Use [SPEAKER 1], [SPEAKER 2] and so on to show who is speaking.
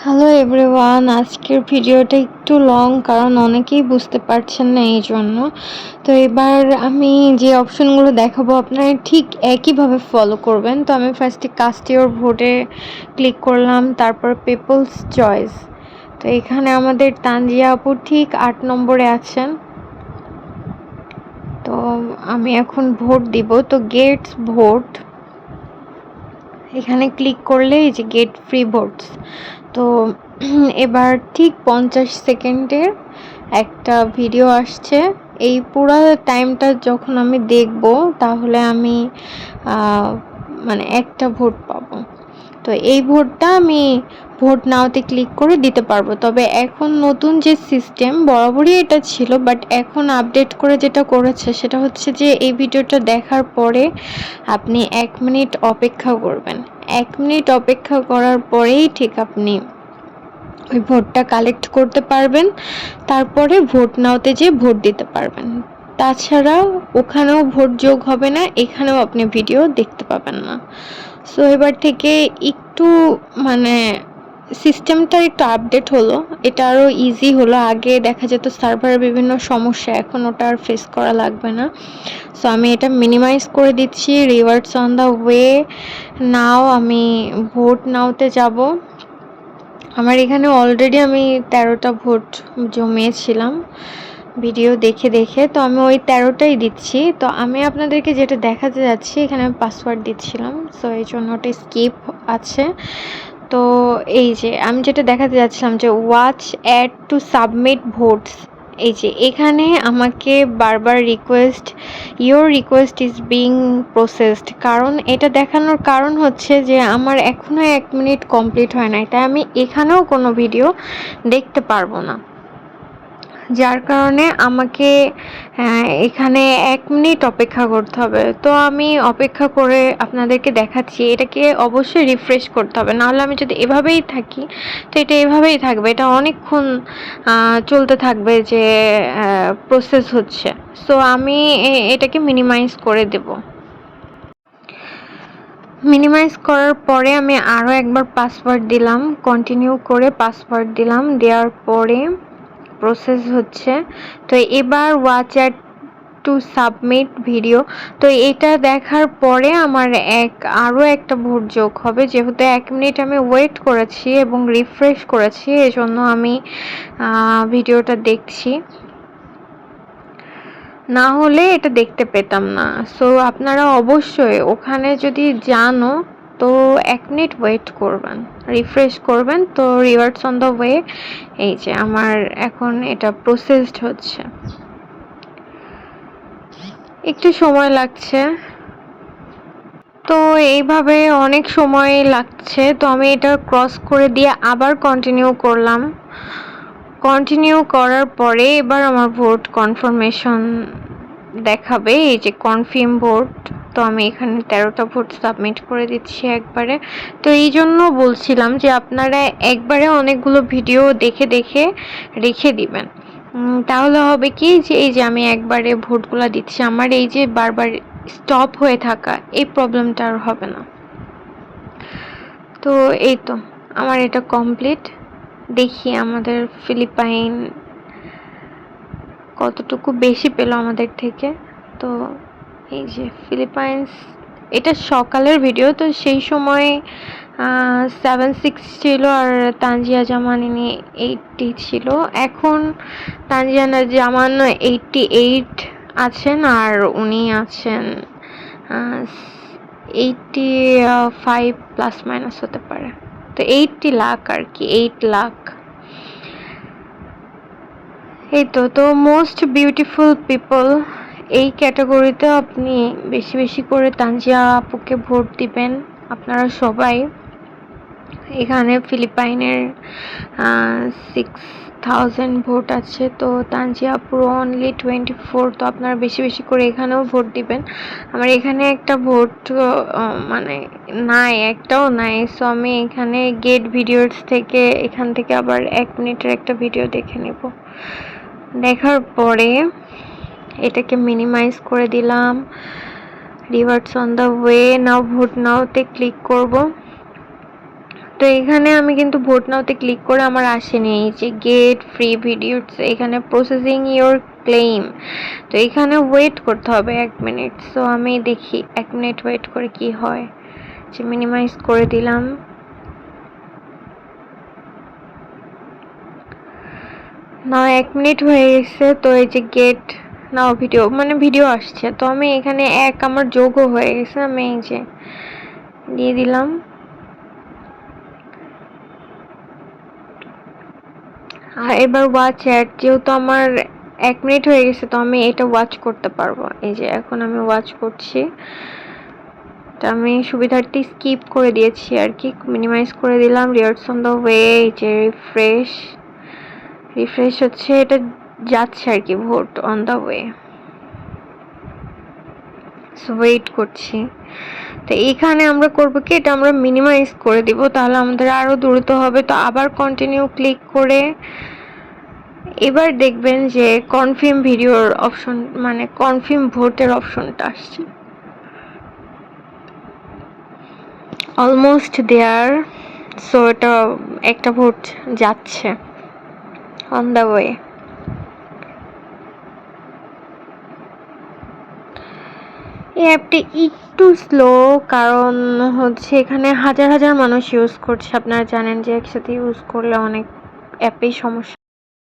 [SPEAKER 1] Hello everyone, আজকের ভিডিওটা একটু লং কারণ অনেকেই বুঝতে পারছেন না এই জন্য। তো এবার আমি যে অপশনগুলো দেখাবো আপনারা ঠিক একইভাবে ফলো করবেন। তো আমি ফার্স্টে কাস্ট ইওর ভোটে ক্লিক করলাম, তারপর পিপলস চয়েস। তো এখানে আমাদের তানজিয়া আপু ঠিক 8 নম্বরে আছেন। তো আমি এখন ভোট দিব। তো গেটস ভোট এখানে ক্লিক করলে এই যে গেট ফ্রি ভোটস। তো এবার ঠিক 50 সেকেন্ডের একটা ভিডিও আসছে। এই পুরো টাইমটা যখন আমি দেখব তাহলে আমি মানে একটা ভোট পাবো। তো এই ভোটটা আমি ভোট নাওতে ক্লিক করে দিতে পারবো। তবে এখন নতুন যে সিস্টেম, বরাবরই এটা ছিল, বাট এখন আপডেট করে যেটা করেছে সেটা হচ্ছে যে এই ভিডিওটা দেখার পরে আপনি 1 মিনিট অপেক্ষা করবেন। 1 মিনিট অপেক্ষা করার পরেই ঠিক আপনি ওই ভোটটা কালেক্ট করতে পারবেন, তারপরে ভোট নাওতে যেয়ে ভোট দিতে পারবেন। তাছাড়া ওখানেও ভোট যোগ হবে না, এখানেও আপনি ভিডিও দেখতে পাবেন না। সো এবার থেকে একটু মানে সিস্টেমটা একটু আপডেট হলো, এটা আরও ইজি হলো। আগে দেখা যেত সার্ভারের বিভিন্ন সমস্যা, এখন ওটা আর ফেস করা লাগবে না। সো আমি এটা মিনিমাইজ করে দিচ্ছি। রিওয়ার্ডস অন দ্য ওয়ে নাও। আমি ভোট নাওতে যাব। আমার এখানে অলরেডি আমি 13টা ভোট জমিয়েছিলাম ভিডিও দেখে দেখে। তো আমি ওই 13টাই দিচ্ছি। তো আমি আপনাদেরকে যেটা দেখাতে যাচ্ছি, এখানে আমি পাসওয়ার্ড দিচ্ছিলাম, সো এই জন্য ওটা স্কিপ আছে। তো এই যে আমি যেটা দেখাতে যাচ্ছিলাম যে watch ad to submit votes, এই যে এখানে আমাকে বারবার your request is being processed, কারণ এটা দেখানোর কারণ হচ্ছে যে আমার এখনও 1 মিনিট কমপ্লিট হয় নাই, তাই আমি এখানেও কোনো ভিডিও দেখতে পারবো না। যার কারণে আমাকে এখানে 1 মিনিট অপেক্ষা করতে হবে। তো আমি অপেক্ষা করে আপনাদেরকে দেখাচ্ছি। এটাকে অবশ্যই রিফ্রেশ করতে হবে, নাহলে আমি যদি এভাবেই থাকি তো এটা এভাবেই থাকবে, এটা অনেকক্ষণ চলতে থাকবে যে প্রসেস হচ্ছে। সো আমি এটাকে মিনিমাইজ করে দেব। মিনিমাইজ করার পরে আমি আরও একবার পাসওয়ার্ড দিলাম, কন্টিনিউ করে পাসওয়ার্ড দিলাম, দেওয়ার পরে প্রসেস হচ্ছে। তো এবার watch at to submit video. তো এটা দেখার পরে আমার আরও একটা ভোট যোগ হবে, যেহেতু 1 মিনিট আমি ওয়েট করেছি এবং রিফ্রেশ করেছি, এজন্য আমি ভিডিওটা দেখছি, না হলে এটা দেখতে পেতাম না। সো আপনারা অবশ্যই ওখানে যদি জানো তো 1 মিনিট ওয়েট করবেন, রিফ্রেশ করবেন। তো রিওয়ার্ডস অন দ্য ওয়ে, এই যে আমার এখন এটা প্রসেসড হচ্ছে, একটু সময় লাগছে। তো এইভাবে অনেক সময় লাগছে। তো আমি এটা ক্রস করে দিয়ে আবার কন্টিনিউ করলাম। কন্টিনিউ করার পরে এবার আমার ভোট কনফার্মেশন দেখাবে, এই যে কনফার্ম ভোট। তো আমি এখানে 13টা ভোট সাবমিট করে দিচ্ছি একবারে। তো এই জন্য বলছিলাম যে আপনারা একবারে অনেকগুলো ভিডিও দেখে দেখে রেখে দিবেন, তাহলে হবে কি যে এই যে আমি একবারে ভোটগুলো দিচ্ছি, আমার এই যে বারবার স্টপ হয়ে থাকা এই প্রবলেমটা আর হবে না। তো এই তো আমার এটা কমপ্লিট। দেখি আমাদের ফিলিপাইন কতটুকু বেশি পেল আমাদের থেকে। তো এই যে ফিলিপাইন্স, এটা সকালের ভিডিও, তো সেই সময় 76 ছিল আর তানজিয়া জামানি 80 ছিল। এখন তানজিয়া জামান 88 আছেন আর উনি আছেন 85 প্লাস মাইনাস হতে পারে। তো 80 লাখ আর কি, 8 লাখ। এই তো মোস্ট বিউটিফুল পিপল এই ক্যাটাগরিতে আপনি বেশি বেশি করে তানজিয়া আপুকে ভোট দিবেন আপনারা সবাই। এখানে ফিলিপাইনের 6000 ভোট আছে, তো তানজিয়া আপুর অনলি 24। তো আপনারা বেশি বেশি করে এখানেও ভোট দিবেন। আমার এখানে একটা ভোট মানে নাই, একটাও নাই। সো আমি এখানে গেট ভিডিওস থেকে এখান থেকে আবার 1 মিনিটের একটা ভিডিও দেখে নেব। দেখার পরে এটাকে মিনিমাইজ করে দিলাম। Rewards on the way now, vote নাওতে ক্লিক করব। তো এখানে আমি কিন্তু ভোট নাওতে ক্লিক করে আমার আসেনি, এই যে গেট ফ্রি ভিডিওস, এখানে প্রসেসিং ইওর ক্লেম। তো এখানে ওয়েট করতে হবে 1 মিনিট। সো আমি দেখি 1 মিনিট ওয়েট করে কি হয়। যে মিনিমাইজ করে দিলাম। না 1 মিনিট হয়ে গেছে। তো এই যে গেট নাও ভিডিও, মানে ভিডিও আসছে। তো আমি এখানে আমার যোগও হয়ে গেছে, আমি এই যে দিয়ে দিলাম। আর এবার ওয়াচ অ্যাড, যেহেতু আমার 1 মিনিট হয়ে গেছে, তো আমি এটা ওয়াচ করতে পারবো। এই যে এখন আমি ওয়াচ করছি। তো আমি সুবিধার্থে স্কিপ করে দিয়েছি আর কি, মিনিমাইজ করে দিলাম। রিয়ার্স অন দ্য ওয়ে, এই যে রিফ্রেশ হচ্ছে, এটা যাচ্ছে আর কি, vote on the way. So wait করছি। তো এখানে আমরা করবো কি, এটা আমরা মিনিমাইজ করে দিব, তাহলে আমাদের আরো দ্রুত হবে। তো আবার কন্টিনিউ ক্লিক করে এবার দেখবেন যে কনফার্ম ভিডিওর অপশন, মানে কনফার্ম ভোটের অপশনটা আসছে। Almost there. সো এটা একটা ভোট যাচ্ছে অন দ্য ওয়ে। এই অ্যাপটি একটু স্লো, কারণ হচ্ছে এখানে হাজার হাজার মানুষ ইউজ করছে। আপনারা জানেন যে একসাথে ইউজ করলে অনেক অ্যাপেই সমস্যা।